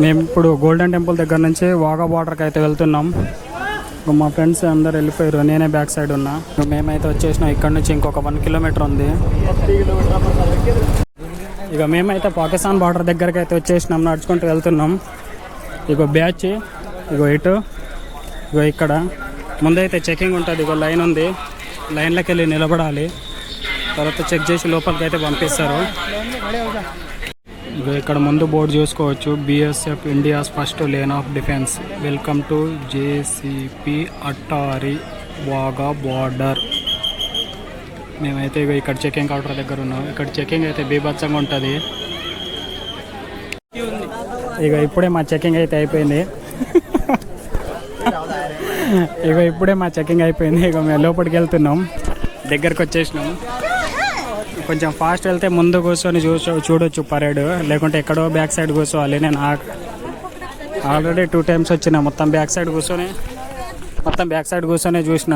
మేము ఇప్పుడు golden temple దగ్గర నుంచి వాగా బార్డర్కి అయితే వెళ్తున్నాం. మా ఫ్రెండ్స్ అందరు వెళ్ళిపోయారు, నేనే బ్యాక్ సైడ్ ఉన్నా. మేమైతే వచ్చేసినాం. ఇక్కడ నుంచి ఇంకొక 1 కిలోమీటర్ ఉంది. ఇక మేమైతే పాకిస్తాన్ బార్డర్ దగ్గరికి అయితే వచ్చేసినాం, నడుచుకుంటూ వెళ్తున్నాం. ఇగో బ్యాచ్, ఇగో ఇటు, ఇగో ఇక్కడ ముందైతే చెకింగ్ ఉంటుంది. ఇగో లైన్ ఉంది, లైన్లోకి వెళ్ళి నిలబడాలి. తర్వాత చెక్ చేసి లోపలికి అయితే పంపిస్తారు. ఇగో ఇక్కడ ముందు బోర్డు చూసుకోవచ్చు, BSF India's first line of defence, welcome to JCP Attari Wagah border. మేమైతే ఇగో ఇక్కడ చెకింగ్ కౌంటర్ దగ్గర ఉన్నాం. ఇక్కడ చెకింగ్ అయితే బీభత్సంగా ఉంటుంది. ఇక ఇప్పుడే మా చెకింగ్ అయితే అయిపోయింది. ఇక మేము లోపలికి వెళ్తున్నాం, దగ్గరకు వచ్చేసినాం. కొంచెం ఫాస్ట్ వెళ్తే ముందు కూర్చొని చూడొచ్చు పరేడ్, లేకుంటే ఎక్కడో బ్యాక్ సైడ్ కూర్చోవాలి. నేను ఆల్రెడీ 2 times వచ్చిన, మొత్తం బ్యాక్ సైడ్ కూర్చొని చూసిన.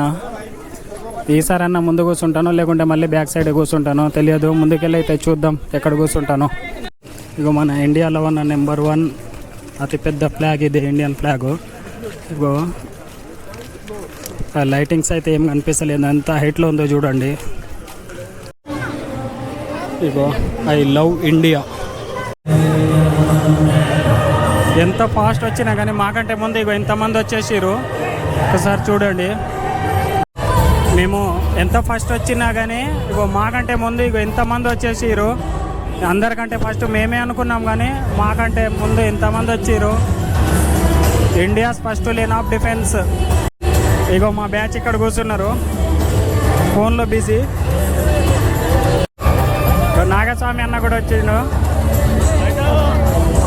ఈసారన్నా ముందు కూర్చుంటాను, లేకుంటే మళ్ళీ బ్యాక్ సైడ్ కూర్చుంటాను తెలియదు. ముందుకెళ్ళి అయితే చూద్దాం ఎక్కడ కూర్చుంటాను. ఇగో మన ఇండియాలో ఉన్న నెంబర్ 1 అతిపెద్ద ఫ్లాగ్ ఇది, ఇండియన్ ఫ్లాగ్. ఇగో లైటింగ్స్ అయితే ఏం కనిపిస్తలేదు, ఎంత హైట్లో ఉందో చూడండి. ఇగో ఐ లవ్ ఇండియా. ఎంత ఫాస్ట్ వచ్చినా కానీ మాకంటే ముందు ఇగో ఇంతమంది వచ్చేసారు. ఒకసారి చూడండి, మేము ఎంత ఫస్ట్ వచ్చినా కానీ ఇగో మాకంటే ముందు ఇగో ఇంతమంది వచ్చేసారు. అందరికంటే ఫస్ట్ మేమే అనుకున్నాం, కానీ మాకంటే ముందు ఇంతమంది వచ్చారు. India's first line of defence. ఇగో మా బ్యాచ్ ఇక్కడ కూర్చున్నారు, ఫోన్లో బిజీ. నాగస్వామి అన్న కూడా వచ్చిండు.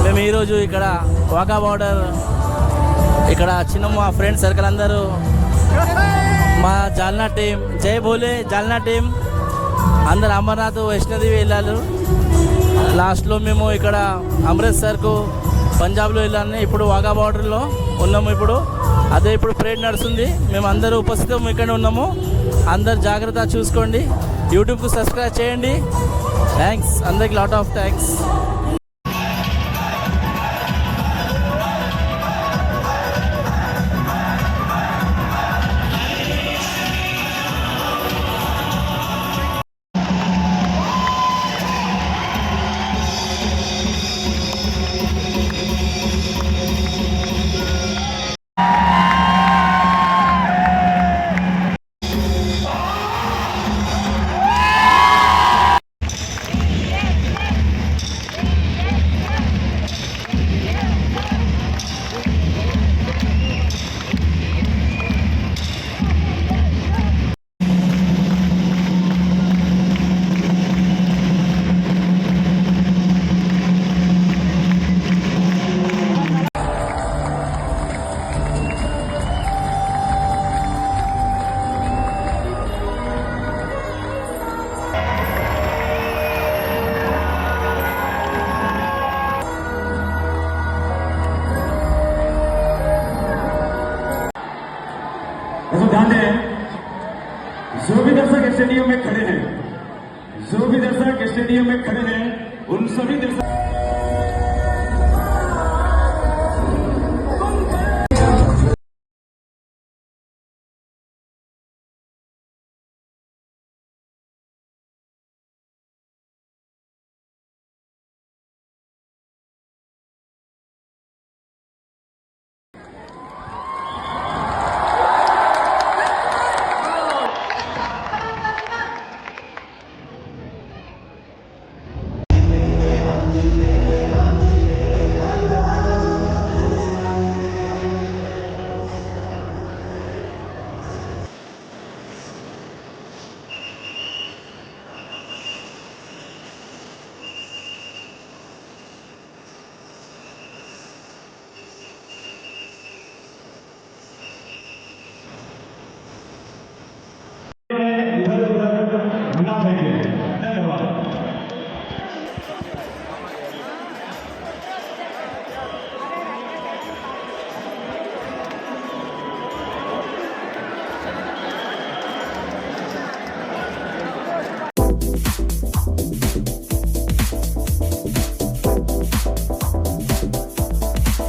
మేము ఈరోజు ఇక్కడ వాగా బార్డర్ ఇక్కడ చిన్న మా ఫ్రెండ్స్ సర్కిల్ అందరూ, మా జాల్నా టీం, జై భోలే జాల్నా టీం అందరు అమర్నాథ్ వైష్ణోదేవి వెళ్ళారు. లాస్ట్లో మేము ఇక్కడ అమృత్సర్కు పంజాబ్లో వెళ్ళాను. ఇప్పుడు వాగా బార్డర్లో ఉన్నాము. ఇప్పుడు పరేడ్ నడుస్తుంది. మేము అందరూ ఉపస్థితం ఇక్కడ ఉన్నాము. అందరు జాగ్రత్త చూసుకోండి. యూట్యూబ్కు సబ్స్క్రైబ్ చేయండి. థ్యాంక్స్, అందరికి లాట్ ఆఫ్ థ్యాంక్స్. ध्यान दें, जो भी दर्शक स्टेडियम में खड़े हैं, उन सभी दर्शक